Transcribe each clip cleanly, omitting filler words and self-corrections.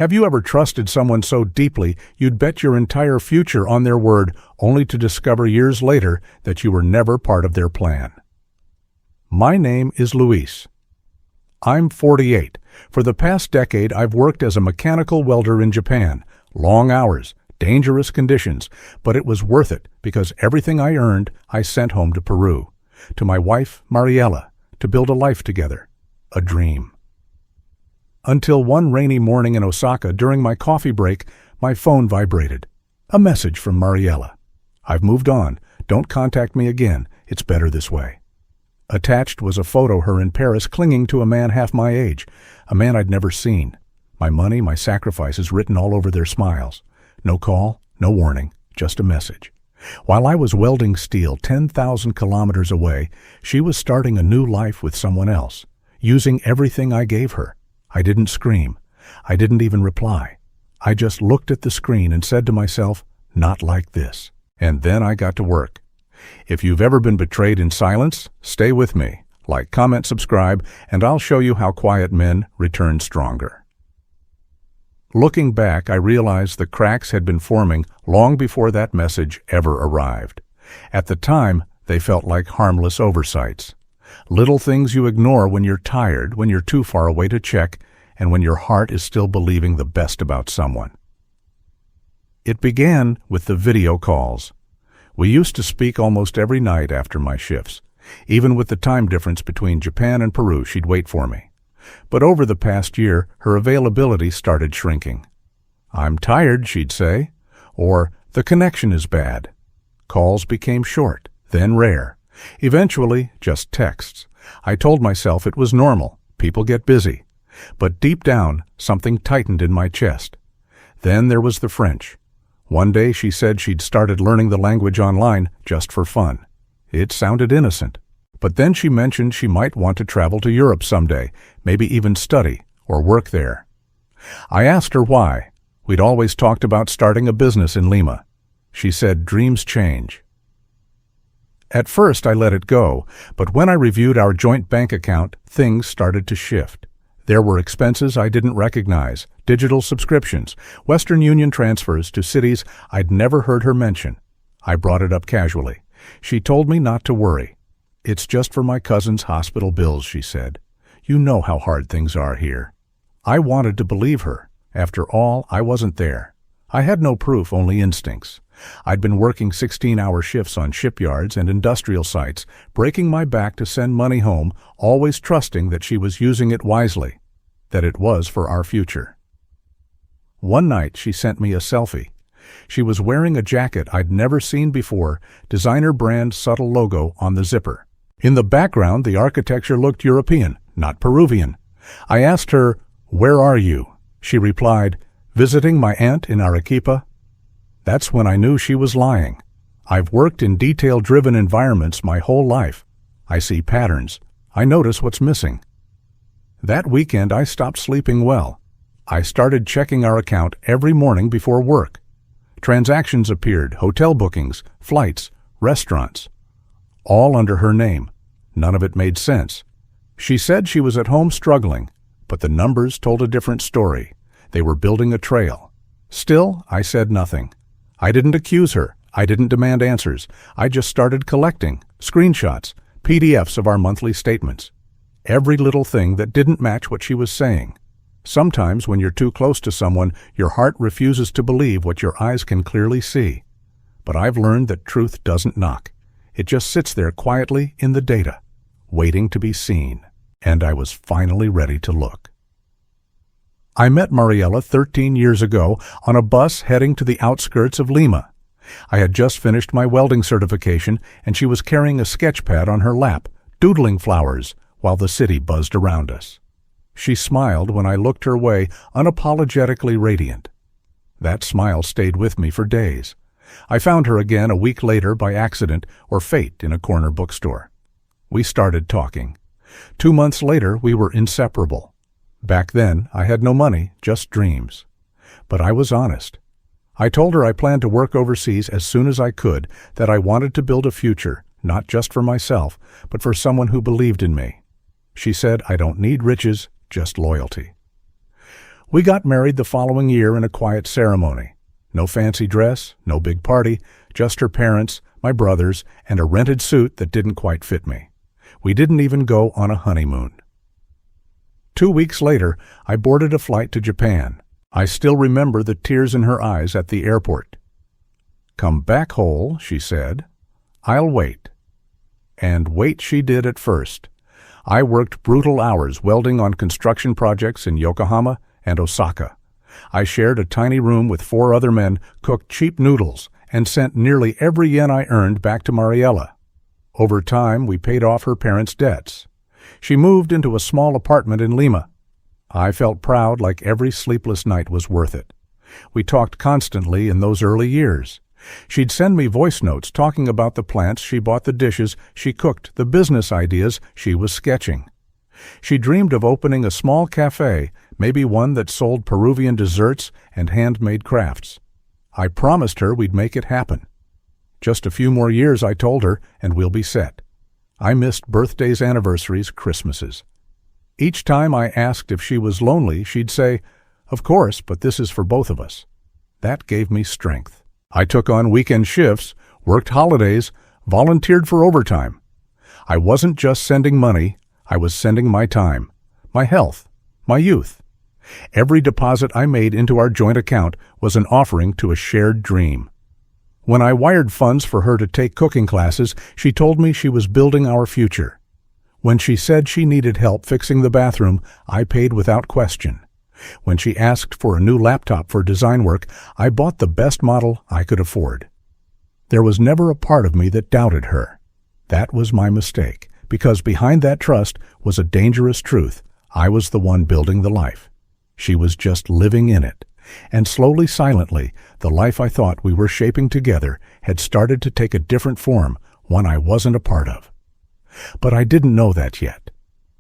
Have you ever trusted someone so deeply you'd bet your entire future on their word, only to discover years later that you were never part of their plan? My name is Luis. I'm 48. For the past decade, I've worked as a mechanical welder in Japan. Long hours, dangerous conditions, but it was worth it because everything I earned, I sent home to Peru, to my wife, Mariela, to build a life together, a dream. Until one rainy morning in Osaka during my coffee break, my phone vibrated. A message from Mariela. I've moved on. Don't contact me again. It's better this way. Attached was a photo of her in Paris clinging to a man half my age, a man I'd never seen. My money, my sacrifices written all over their smiles. No call, no warning, just a message. While I was welding steel 10,000 kilometers away, she was starting a new life with someone else, using everything I gave her. I didn't scream. I didn't even reply. I just looked at the screen and said to myself, not like this. And then I got to work. If you've ever been betrayed in silence, stay with me. Like, comment, subscribe, and I'll show you how quiet men return stronger. Looking back, I realized the cracks had been forming long before that message ever arrived. At the time, they felt like harmless oversights. Little things you ignore when you're tired, when you're too far away to check, and when your heart is still believing the best about someone. It began with the video calls. We used to speak almost every night after my shifts. Even with the time difference between Japan and Peru, she'd wait for me. But over the past year, her availability started shrinking. I'm tired, she'd say, or the connection is bad. Calls became short, then rare. Eventually, just texts. I told myself it was normal. People get busy. But deep down, something tightened in my chest. Then there was the French. One day she said she'd started learning the language online just for fun. It sounded innocent. But then she mentioned she might want to travel to Europe someday, maybe even study or work there. I asked her why. We'd always talked about starting a business in Lima. She said dreams change. At first I let it go, but when I reviewed our joint bank account, things started to shift. There were expenses I didn't recognize, digital subscriptions, Western Union transfers to cities I'd never heard her mention. I brought it up casually. She told me not to worry. It's just for my cousin's hospital bills, she said. You know how hard things are here. I wanted to believe her. After all, I wasn't there. I had no proof, only instincts. I'd been working 16-hour shifts on shipyards and industrial sites, breaking my back to send money home, always trusting that she was using it wisely, that it was for our future. One night she sent me a selfie. She was wearing a jacket I'd never seen before, designer brand subtle logo on the zipper. In the background, the architecture looked European, not Peruvian. I asked her, "Where are you?" She replied, "Visiting my aunt in Arequipa." That's when I knew she was lying. I've worked in detail-driven environments my whole life. I see patterns. I notice what's missing. That weekend I stopped sleeping well. I started checking our account every morning before work. Transactions appeared, hotel bookings, flights, restaurants. All under her name. None of it made sense. She said she was at home struggling, but the numbers told a different story. They were building a trail. Still, I said nothing. I didn't accuse her. I didn't demand answers. I just started collecting screenshots, PDFs of our monthly statements. Every little thing that didn't match what she was saying. Sometimes when you're too close to someone, your heart refuses to believe what your eyes can clearly see. But I've learned that truth doesn't knock. It just sits there quietly in the data, waiting to be seen. And I was finally ready to look. I met Mariela 13 years ago on a bus heading to the outskirts of Lima. I had just finished my welding certification, and she was carrying a sketch pad on her lap, doodling flowers, while the city buzzed around us. She smiled when I looked her way, unapologetically radiant. That smile stayed with me for days. I found her again a week later by accident or fate in a corner bookstore. We started talking. 2 months later, we were inseparable. Back then, I had no money, just dreams. But I was honest. I told her I planned to work overseas as soon as I could, that I wanted to build a future, not just for myself, but for someone who believed in me. She said, I don't need riches, just loyalty. We got married the following year in a quiet ceremony. No fancy dress, no big party, just her parents, my brothers, and a rented suit that didn't quite fit me. We didn't even go on a honeymoon. 2 weeks later, I boarded a flight to Japan. I still remember the tears in her eyes at the airport. "Come back whole," she said. "I'll wait." And wait she did at first. I worked brutal hours welding on construction projects in Yokohama and Osaka. I shared a tiny room with 4 other men, cooked cheap noodles, and sent nearly every yen I earned back to Mariella. Over time, we paid off her parents' debts. She moved into a small apartment in Lima. I felt proud, like every sleepless night was worth it. We talked constantly in those early years. She'd send me voice notes talking about the plants she bought, the dishes she cooked, the business ideas she was sketching. She dreamed of opening a small cafe, maybe one that sold Peruvian desserts and handmade crafts. I promised her we'd make it happen. Just a few more years, I told her, and we'll be set. I missed birthdays, anniversaries, Christmases. Each time I asked if she was lonely, she'd say, "Of course, but this is for both of us." That gave me strength. I took on weekend shifts, worked holidays, volunteered for overtime. I wasn't just sending money, I was sending my time, my health, my youth. Every deposit I made into our joint account was an offering to a shared dream. When I wired funds for her to take cooking classes, she told me she was building our future. When she said she needed help fixing the bathroom, I paid without question. When she asked for a new laptop for design work, I bought the best model I could afford. There was never a part of me that doubted her. That was my mistake, because behind that trust was a dangerous truth. I was the one building the life. She was just living in it. And slowly, silently, the life I thought we were shaping together had started to take a different form, one I wasn't a part of. But I didn't know that yet.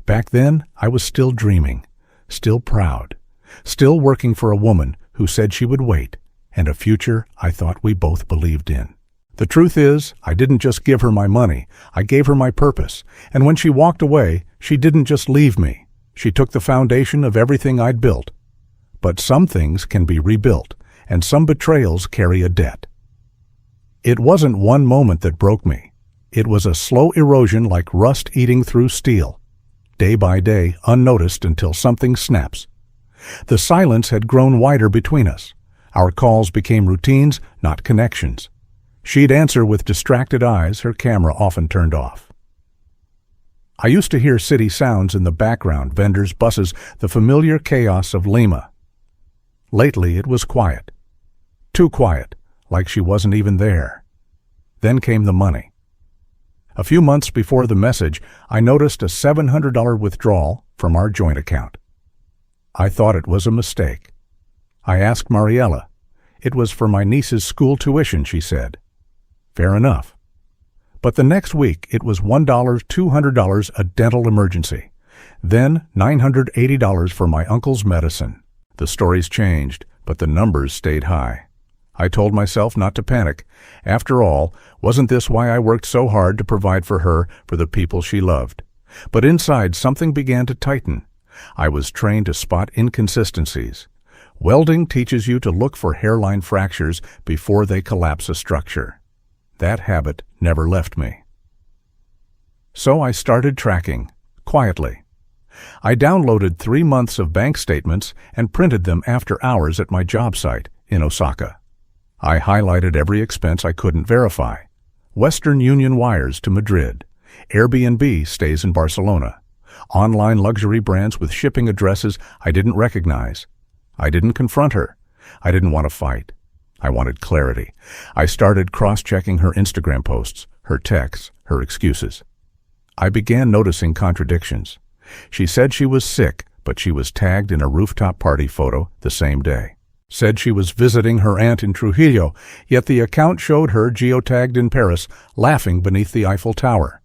Back then, I was still dreaming, still proud, still working for a woman who said she would wait, and a future I thought we both believed in. The truth is, I didn't just give her my money, I gave her my purpose, and when she walked away, she didn't just leave me. She took the foundation of everything I'd built. But some things can be rebuilt, and some betrayals carry a debt. It wasn't one moment that broke me. It was a slow erosion like rust eating through steel, day by day, unnoticed until something snaps. The silence had grown wider between us. Our calls became routines, not connections. She'd answer with distracted eyes, her camera often turned off. I used to hear city sounds in the background, vendors, buses, the familiar chaos of Lima. Lately it was quiet. Too quiet, like she wasn't even there. Then came the money. A few months before the message, I noticed a $700 withdrawal from our joint account. I thought it was a mistake. I asked Mariella. It was for my niece's school tuition, she said. Fair enough. But the next week it was $1, $200, a dental emergency. Then $980 for my uncle's medicine. The stories changed, but the numbers stayed high. I told myself not to panic. After all, wasn't this why I worked so hard to provide for her, for the people she loved? But inside, something began to tighten. I was trained to spot inconsistencies. Welding teaches you to look for hairline fractures before they collapse a structure. That habit never left me. So I started tracking, quietly. I downloaded 3 months of bank statements and printed them after hours at my job site in Osaka. I highlighted every expense I couldn't verify. Western Union wires to Madrid. Airbnb stays in Barcelona. Online luxury brands with shipping addresses I didn't recognize. I didn't confront her. I didn't want to fight. I wanted clarity. I started cross-checking her Instagram posts, her texts, her excuses. I began noticing contradictions. She said she was sick, but she was tagged in a rooftop party photo the same day. Said she was visiting her aunt in Trujillo, yet the account showed her geotagged in Paris, laughing beneath the Eiffel Tower.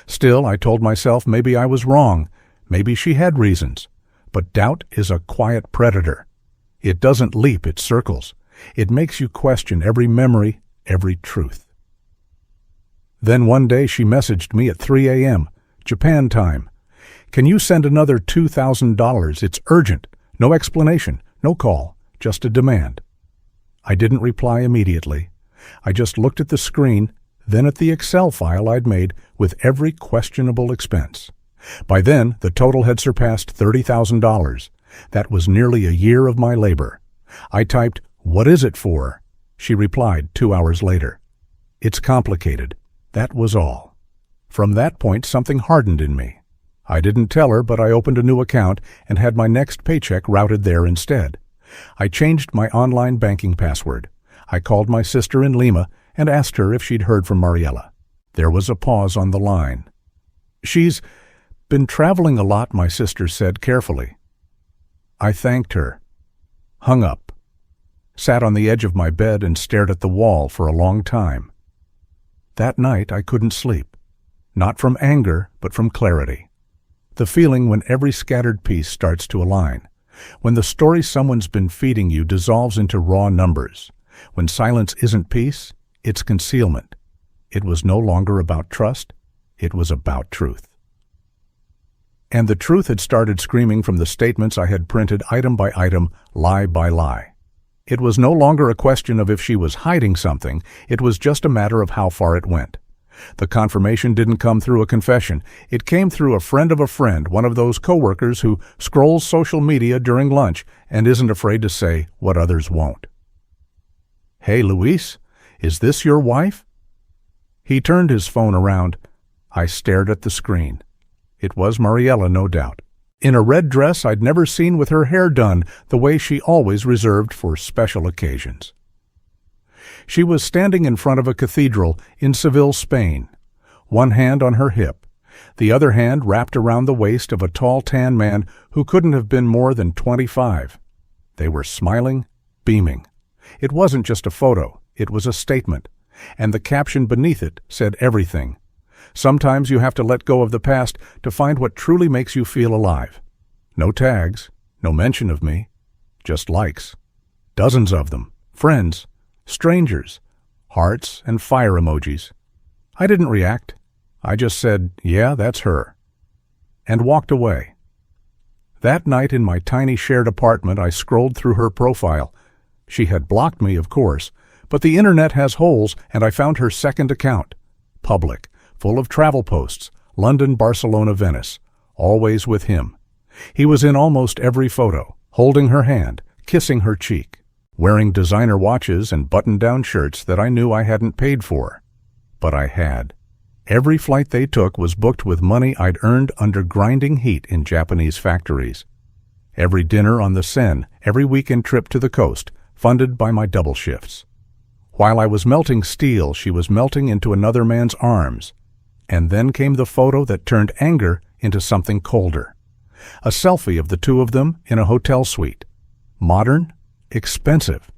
Still, I told myself maybe I was wrong. Maybe she had reasons. But doubt is a quiet predator. It doesn't leap, it circles. It makes you question every memory, every truth. Then one day she messaged me at 3 a.m., Japan time. "Can you send another $2,000? It's urgent. No explanation, No call, just a demand. I didn't reply immediately. I just looked at the screen, then at the Excel file I'd made with every questionable expense. By then, the total had surpassed $30,000. That was nearly a year of my labor. I typed, "What is it for?" She replied 2 hours later. "It's complicated." That was all. From that point, something hardened in me. I didn't tell her, but I opened a new account and had my next paycheck routed there instead. I changed my online banking password. I called my sister in Lima and asked her if she'd heard from Mariela. There was a pause on the line. "She's been traveling a lot," my sister said carefully. I thanked her, hung up, sat on the edge of my bed and stared at the wall for a long time. That night I couldn't sleep, not from anger, but from clarity. The feeling when every scattered piece starts to align, when the story someone's been feeding you dissolves into raw numbers, when silence isn't peace, it's concealment. It was no longer about trust, it was about truth. And the truth had started screaming from the statements I had printed item by item, lie by lie. It was no longer a question of if she was hiding something, it was just a matter of how far it went. The confirmation didn't come through a confession. It came through a friend of a friend, one of those coworkers who scrolls social media during lunch and isn't afraid to say what others won't. "Hey, Luis, is this your wife?" He turned his phone around. I stared at the screen. It was Mariela, no doubt, in a red dress I'd never seen, with her hair done the way she always reserved for special occasions. She was standing in front of a cathedral in Seville, Spain, one hand on her hip, the other hand wrapped around the waist of a tall, tan man who couldn't have been more than 25. They were smiling, beaming. It wasn't just a photo, it was a statement, and the caption beneath it said everything. Sometimes you have to let go of the past to find what truly makes you feel alive. No tags, no mention of me, just likes. Dozens of them, friends, strangers, hearts and fire emojis. I didn't react. I just said, "Yeah, that's her," and walked away. That night in my tiny shared apartment, I scrolled through her profile. She had blocked me, of course, but the internet has holes, and I found her second account, public, full of travel posts, London, Barcelona, Venice, always with him. He was in almost every photo, holding her hand, kissing her cheek, wearing designer watches and button-down shirts that I knew I hadn't paid for. But I had. Every flight they took was booked with money I'd earned under grinding heat in Japanese factories. Every dinner on the Seine, every weekend trip to the coast, funded by my double shifts. While I was melting steel, she was melting into another man's arms. And then came the photo that turned anger into something colder. A selfie of the two of them in a hotel suite. Modern, expensive.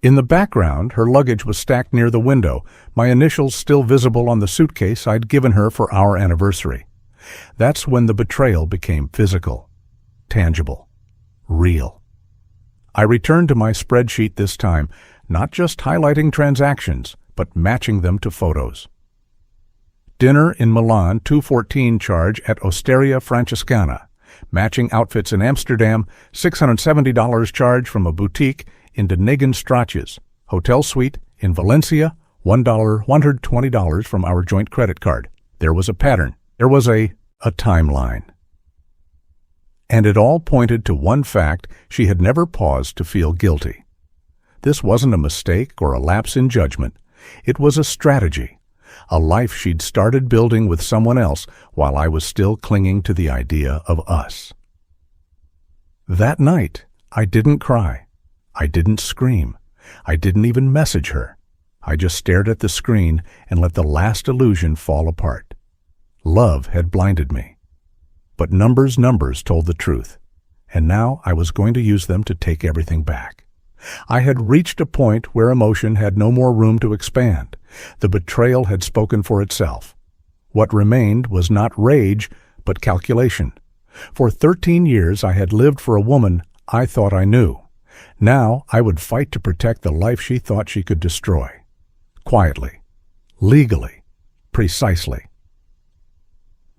In the background, her luggage was stacked near the window, my initials still visible on the suitcase I'd given her for our anniversary. That's when the betrayal became physical, tangible, real. I returned to my spreadsheet this time, not just highlighting transactions, but matching them to photos. Dinner in Milan, $214 charge at Osteria Francescana. Matching outfits in Amsterdam, $670 charge from a boutique in De Negen Straatjes. Hotel suite in Valencia, $120 from our joint credit card. There was a pattern. There was a timeline. And it all pointed to one fact: she had never paused to feel guilty. This wasn't a mistake or a lapse in judgment. It was a strategy. A life she'd started building with someone else while I was still clinging to the idea of us. That night, I didn't cry. I didn't scream. I didn't even message her. I just stared at the screen and let the last illusion fall apart. Love had blinded me. But numbers told the truth, and now I was going to use them to take everything back. I had reached a point where emotion had no more room to expand. The betrayal had spoken for itself. What remained was not rage, but calculation. For 13 years I had lived for a woman I thought I knew. Now I would fight to protect the life she thought she could destroy. Quietly, legally, precisely.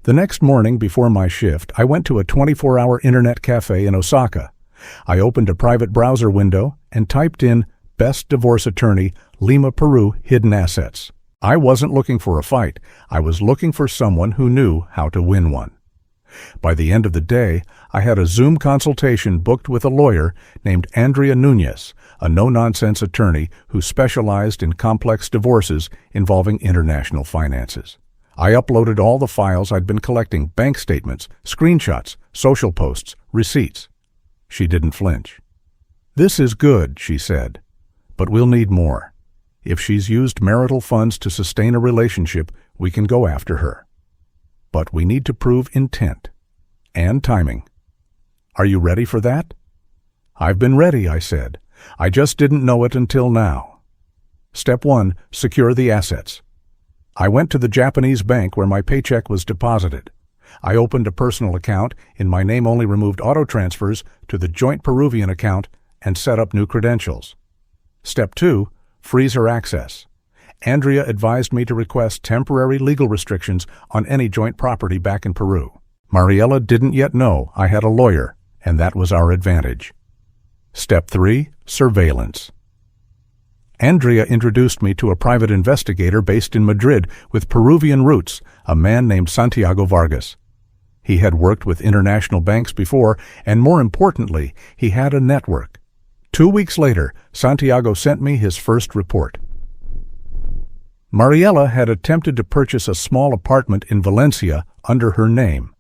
The next morning before my shift, I went to a 24-hour internet cafe in Osaka. I opened a private browser window and typed in Best Divorce Attorney, Lima, Peru, Hidden Assets. I wasn't looking for a fight. I was looking for someone who knew how to win one. By the end of the day, I had a Zoom consultation booked with a lawyer named Andrea Nunez, a no-nonsense attorney who specialized in complex divorces involving international finances. I uploaded all the files I'd been collecting: bank statements, screenshots, social posts, receipts. She didn't flinch. "This is good," she said, "but we'll need more. If she's used marital funds to sustain a relationship, we can go after her. But we need to prove intent and timing. Are you ready for that?" "I've been ready," I said. "I just didn't know it until now." Step 1. Secure the assets. I went to the Japanese bank where my paycheck was deposited. I opened a personal account, in my name only removed auto transfers to the joint Peruvian account, and set up new credentials. Step 2. Freeze her access. Andrea advised me to request temporary legal restrictions on any joint property back in Peru. Mariela didn't yet know I had a lawyer, and that was our advantage. Step 3. Surveillance. Andrea introduced me to a private investigator based in Madrid with Peruvian roots, a man named Santiago Vargas. He had worked with international banks before, and more importantly, he had a network. 2 weeks later, Santiago sent me his first report. Mariela had attempted to purchase a small apartment in Valencia under her name.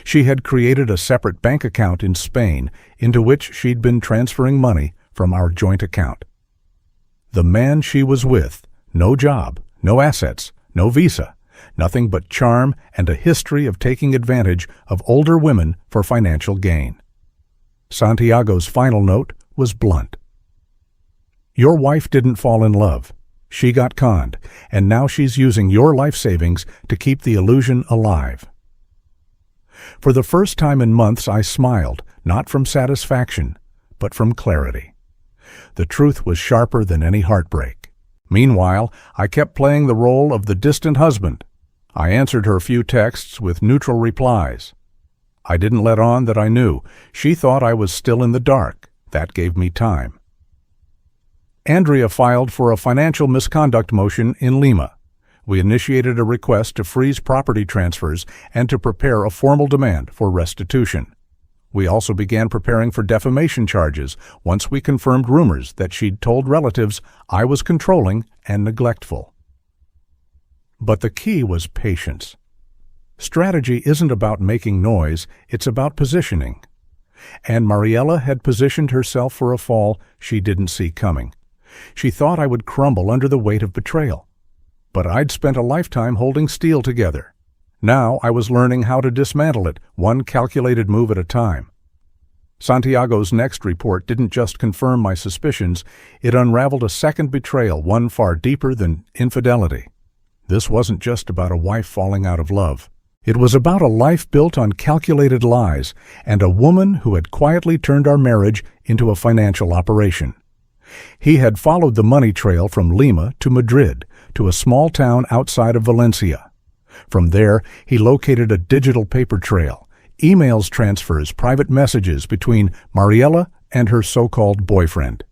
She had created a separate bank account in Spain into which she'd been transferring money from our joint account. The man she was with, no job, no assets, no visa, nothing but charm and a history of taking advantage of older women for financial gain. Santiago's final note was blunt. "Your wife didn't fall in love. She got conned, and now she's using your life savings to keep the illusion alive." For the first time in months, I smiled, not from satisfaction, but from clarity. The truth was sharper than any heartbreak. Meanwhile, I kept playing the role of the distant husband. I answered her few texts with neutral replies. I didn't let on that I knew. She thought I was still in the dark. That gave me time. Andrea filed for a financial misconduct motion in Lima. We initiated a request to freeze property transfers and to prepare a formal demand for restitution. We also began preparing for defamation charges once we confirmed rumors that she'd told relatives I was controlling and neglectful. But the key was patience. Strategy isn't about making noise, it's about positioning. And Mariela had positioned herself for a fall she didn't see coming. She thought I would crumble under the weight of betrayal. But I'd spent a lifetime holding steel together. Now I was learning how to dismantle it, one calculated move at a time. Santiago's next report didn't just confirm my suspicions, it unraveled a second betrayal, one far deeper than infidelity. This wasn't just about a wife falling out of love. It was about a life built on calculated lies and a woman who had quietly turned our marriage into a financial operation. He had followed the money trail from Lima to Madrid, to a small town outside of Valencia. From there, he located a digital paper trail, emails, transfers, private messages between Mariela and her so-called boyfriend.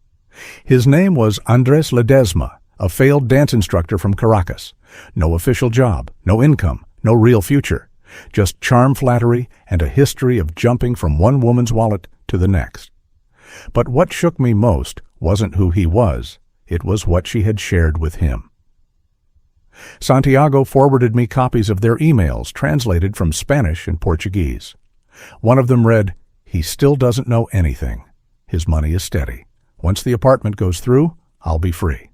His name was Andres Ledesma, a failed dance instructor from Caracas. No official job, no income, no real future, just charm, flattery, and a history of jumping from one woman's wallet to the next. But what shook me most wasn't who he was, it was what she had shared with him. Santiago forwarded me copies of their emails translated from Spanish and Portuguese. One of them read, "He still doesn't know anything. His money is steady. Once the apartment goes through, I'll be free."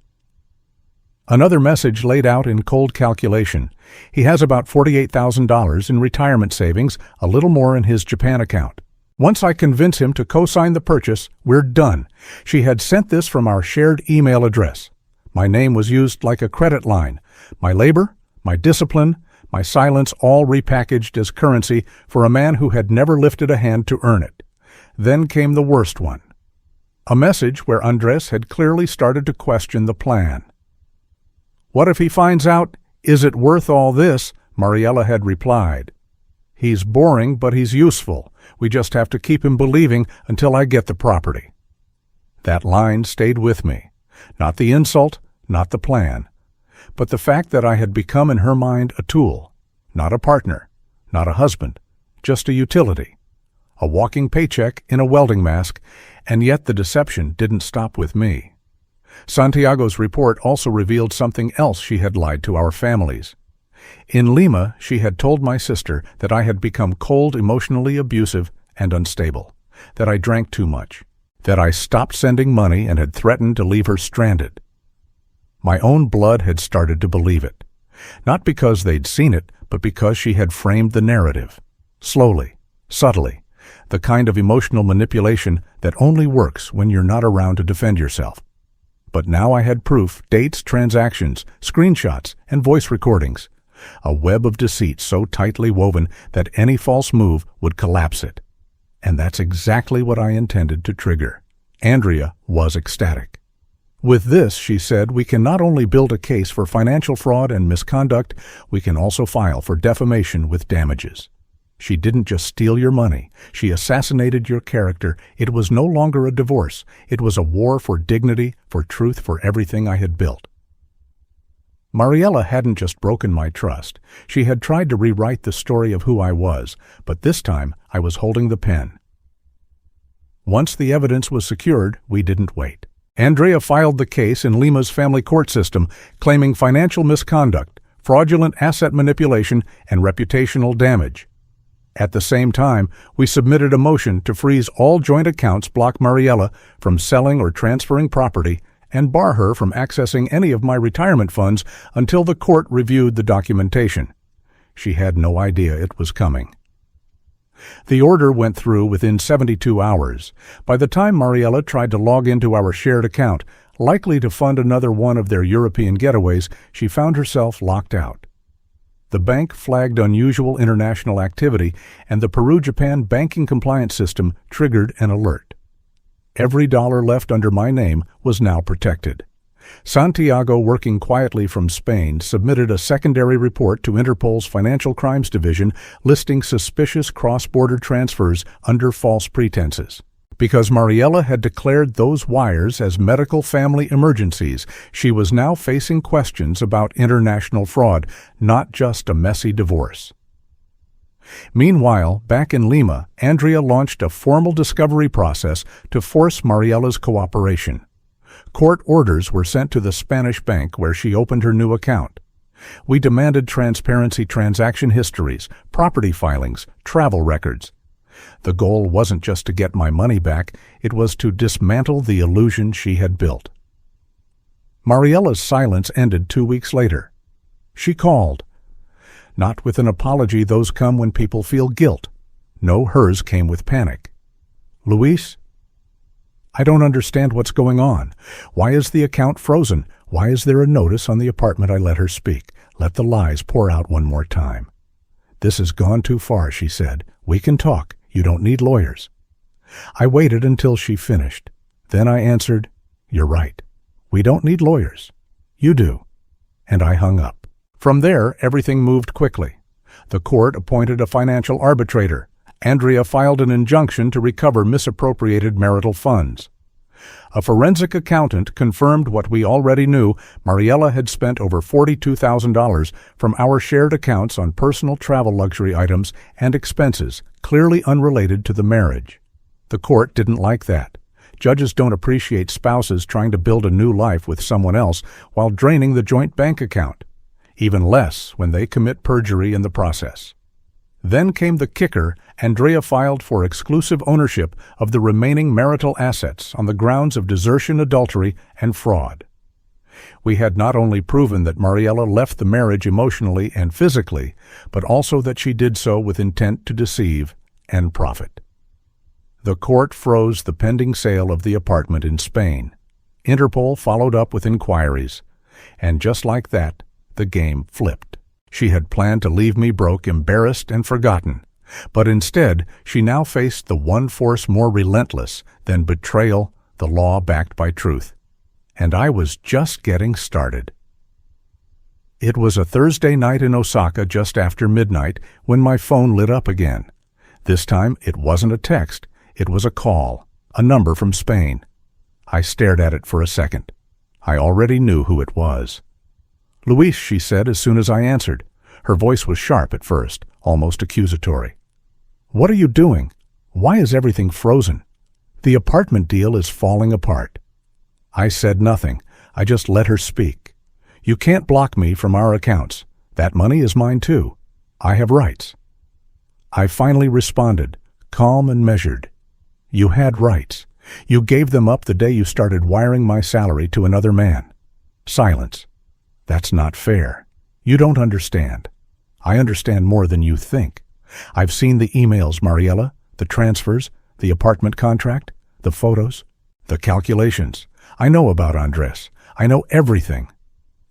Another message laid out in cold calculation. He has about $48,000 in retirement savings, a little more in his Japan account. Once I convince him to co-sign the purchase, we're done. She had sent this from our shared email address. My name was used like a credit line. My labor, my discipline, my silence all repackaged as currency for a man who had never lifted a hand to earn it. Then came the worst one. A message where Andres had clearly started to question the plan. "What if he finds out? Is it worth all this?" Mariela had replied. He's boring, but he's useful. We just have to keep him believing until I get the property. That line stayed with me. Not the insult, not the plan, but the fact that I had become in her mind a tool, not a partner, not a husband, just a utility, a walking paycheck in a welding mask, and yet the deception didn't stop with me. Santiago's report also revealed something else she had lied to our families. In Lima, she had told my sister that I had become cold, emotionally abusive, and unstable, that I drank too much, that I stopped sending money and had threatened to leave her stranded. My own blood had started to believe it, not because they'd seen it, but because she had framed the narrative, slowly, subtly, the kind of emotional manipulation that only works when you're not around to defend yourself. But now I had proof, dates, transactions, screenshots, and voice recordings, a web of deceit so tightly woven that any false move would collapse it. And that's exactly what I intended to trigger. Andrea was ecstatic. With this, she said, we can not only build a case for financial fraud and misconduct, we can also file for defamation with damages. She didn't just steal your money. She assassinated your character. It was no longer a divorce. It was a war for dignity, for truth, for everything I had built. Mariela hadn't just broken my trust. She had tried to rewrite the story of who I was, but this time I was holding the pen. Once the evidence was secured, we didn't wait. Andrea filed the case in Lima's family court system, claiming financial misconduct, fraudulent asset manipulation, and reputational damage. At the same time, we submitted a motion to freeze all joint accounts, block Mariela from selling or transferring property, and bar her from accessing any of my retirement funds until the court reviewed the documentation. She had no idea it was coming. The order went through within 72 hours. By the time Mariela tried to log into our shared account, likely to fund another one of their European getaways, she found herself locked out. The bank flagged unusual international activity, and the Peru-Japan banking compliance system triggered an alert. Every dollar left under my name was now protected. Santiago, working quietly from Spain, submitted a secondary report to Interpol's Financial Crimes Division listing suspicious cross-border transfers under false pretenses. Because Mariela had declared those wires as medical family emergencies, she was now facing questions about international fraud, not just a messy divorce. Meanwhile, back in Lima, Andrea launched a formal discovery process to force Mariela's cooperation. Court orders were sent to the Spanish bank where she opened her new account. We demanded transparency, transaction histories, property filings, travel records. The goal wasn't just to get my money back, it was to dismantle the illusion she had built. Mariela's silence ended 2 weeks later. She called. Not with an apology, those come when people feel guilt. No, hers came with panic. Luis, I don't understand what's going on. Why is the account frozen? Why is there a notice on the apartment? I let her speak. Let the lies pour out one more time. This has gone too far, she said. We can talk. You don't need lawyers. I waited until she finished. Then I answered, You're right. We don't need lawyers. You do. And I hung up. From there, everything moved quickly. The court appointed a financial arbitrator. Andrea filed an injunction to recover misappropriated marital funds. A forensic accountant confirmed what we already knew. Mariela had spent over $42,000 from our shared accounts on personal travel luxury items and expenses, clearly unrelated to the marriage. The court didn't like that. Judges don't appreciate spouses trying to build a new life with someone else while draining the joint bank account. Even less when they commit perjury in the process. Then came the kicker. Andrea filed for exclusive ownership of the remaining marital assets on the grounds of desertion, adultery, and fraud. We had not only proven that Mariela left the marriage emotionally and physically, but also that she did so with intent to deceive and profit. The court froze the pending sale of the apartment in Spain. Interpol followed up with inquiries. And just like that, the game flipped. She had planned to leave me broke, embarrassed, and forgotten. But instead, she now faced the one force more relentless than betrayal, the law backed by truth. And I was just getting started. It was a Thursday night in Osaka just after midnight when my phone lit up again. This time it wasn't a text, it was a call, a number from Spain. I stared at it for a second. I already knew who it was. "Luis," she said as soon as I answered. Her voice was sharp at first, almost accusatory. "What are you doing? Why is everything frozen? The apartment deal is falling apart." I said nothing. I just let her speak. "You can't block me from our accounts. That money is mine too. I have rights." I finally responded, calm and measured. "You had rights. You gave them up the day you started wiring my salary to another man." Silence. "That's not fair. You don't understand. I understand more than you think. I've seen the emails, Mariela, the transfers, the apartment contract, the photos, the calculations. I know about Andres. I know everything."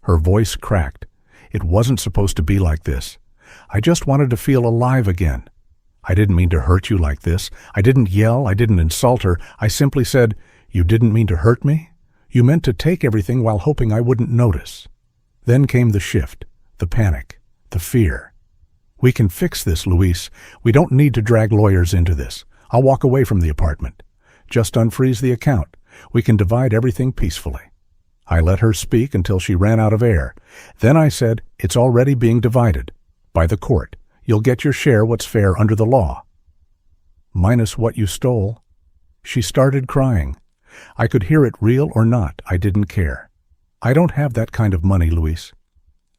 Her voice cracked. "It wasn't supposed to be like this. I just wanted to feel alive again. I didn't mean to hurt you like this. I didn't yell. I didn't insult her. I simply said, 'You didn't mean to hurt me? You meant to take everything while hoping I wouldn't notice.' Then came the shift, the panic, the fear. 'We can fix this, Luis. We don't need to drag lawyers into this. I'll walk away from the apartment. Just unfreeze the account. We can divide everything peacefully.' I let her speak until she ran out of air. Then I said, 'It's already being divided. By the court. You'll get your share what's fair under the law. Minus what you stole.' She started crying. I could hear it, real or not, I didn't care. 'I don't have that kind of money, Luis.'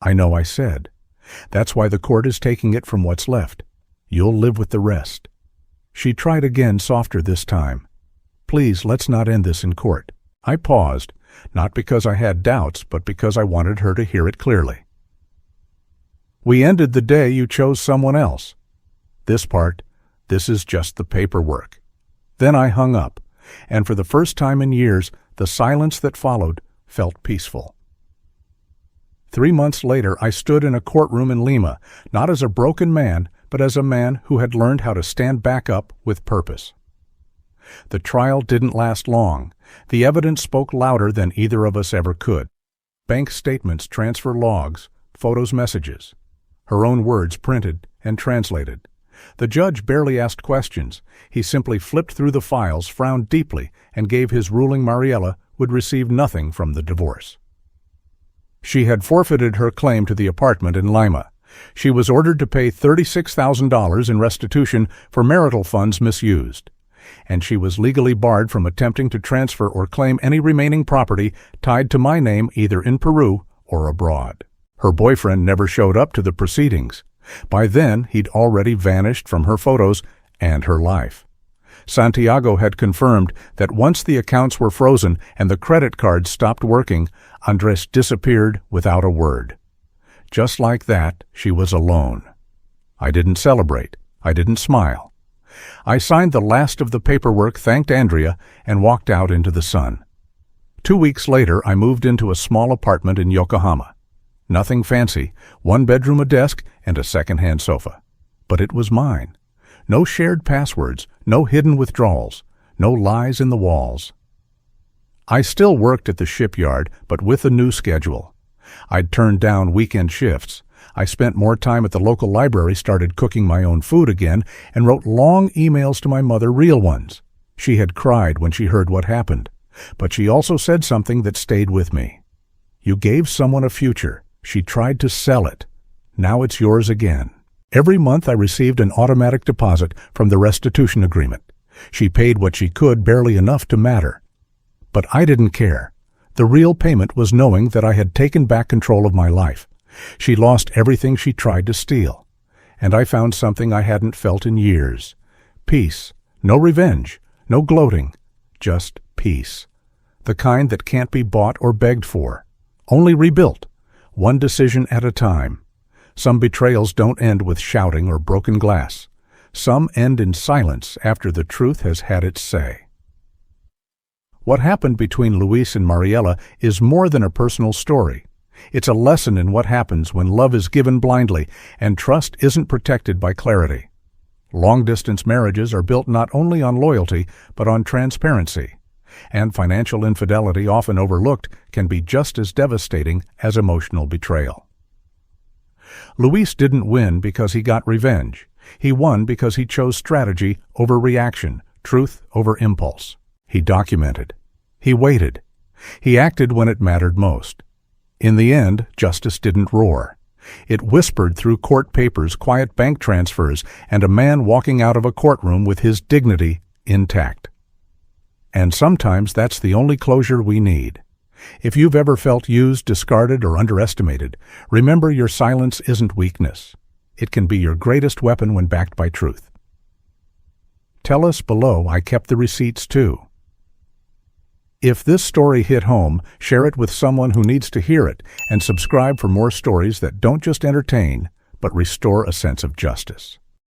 'I know,' I said. 'That's why the court is taking it from what's left. You'll live with the rest.' She tried again, softer this time. 'Please, let's not end this in court.' I paused, not because I had doubts, but because I wanted her to hear it clearly. 'We ended the day you chose someone else. This is just the paperwork.' Then I hung up, and for the first time in years, the silence that followed felt peaceful. 3 months later, I stood in a courtroom in Lima, not as a broken man, but as a man who had learned how to stand back up with purpose. The trial didn't last long. The evidence spoke louder than either of us ever could. Bank statements, transfer logs, photos, messages. Her own words printed and translated. The judge barely asked questions. He simply flipped through the files, frowned deeply, and gave his ruling Mariela would receive nothing from the divorce. She had forfeited her claim to the apartment in Lima. She was ordered to pay $36,000 in restitution for marital funds misused, and she was legally barred from attempting to transfer or claim any remaining property tied to my name either in Peru or abroad. Her boyfriend never showed up to the proceedings. By then, he'd already vanished from her photos and her life. Santiago had confirmed that once the accounts were frozen and the credit cards stopped working, Andres disappeared without a word. Just like that, she was alone. I didn't celebrate. I didn't smile. I signed the last of the paperwork, thanked Andrea, and walked out into the sun. 2 weeks later, I moved into a small apartment in Yokohama. Nothing fancy, 1 bedroom, a desk, and a second-hand sofa. But it was mine. No shared passwords, no hidden withdrawals, no lies in the walls. I still worked at the shipyard, but with a new schedule. I'd turned down weekend shifts. I spent more time at the local library, started cooking my own food again, and wrote long emails to my mother, real ones. She had cried when she heard what happened, but she also said something that stayed with me. "You gave someone a future. She tried to sell it. Now it's yours again." Every month I received an automatic deposit from the restitution agreement. She paid what she could, barely enough to matter. But I didn't care. The real payment was knowing that I had taken back control of my life. She lost everything she tried to steal. And I found something I hadn't felt in years. Peace. No revenge. No gloating. Just peace. The kind that can't be bought or begged for. Only rebuilt. One decision at a time. Some betrayals don't end with shouting or broken glass. Some end in silence after the truth has had its say. What happened between Luis and Mariela is more than a personal story. It's a lesson in what happens when love is given blindly and trust isn't protected by clarity. Long-distance marriages are built not only on loyalty, but on transparency. And financial infidelity, often overlooked, can be just as devastating as emotional betrayal. Luis didn't win because he got revenge. He won because he chose strategy over reaction, truth over impulse. He documented. He waited. He acted when it mattered most. In the end, justice didn't roar. It whispered through court papers, quiet bank transfers, and a man walking out of a courtroom with his dignity intact. And sometimes that's the only closure we need. If you've ever felt used, discarded, or underestimated, remember your silence isn't weakness. It can be your greatest weapon when backed by truth. Tell us below. I kept the receipts too. If this story hit home, share it with someone who needs to hear it, and subscribe for more stories that don't just entertain, but restore a sense of justice.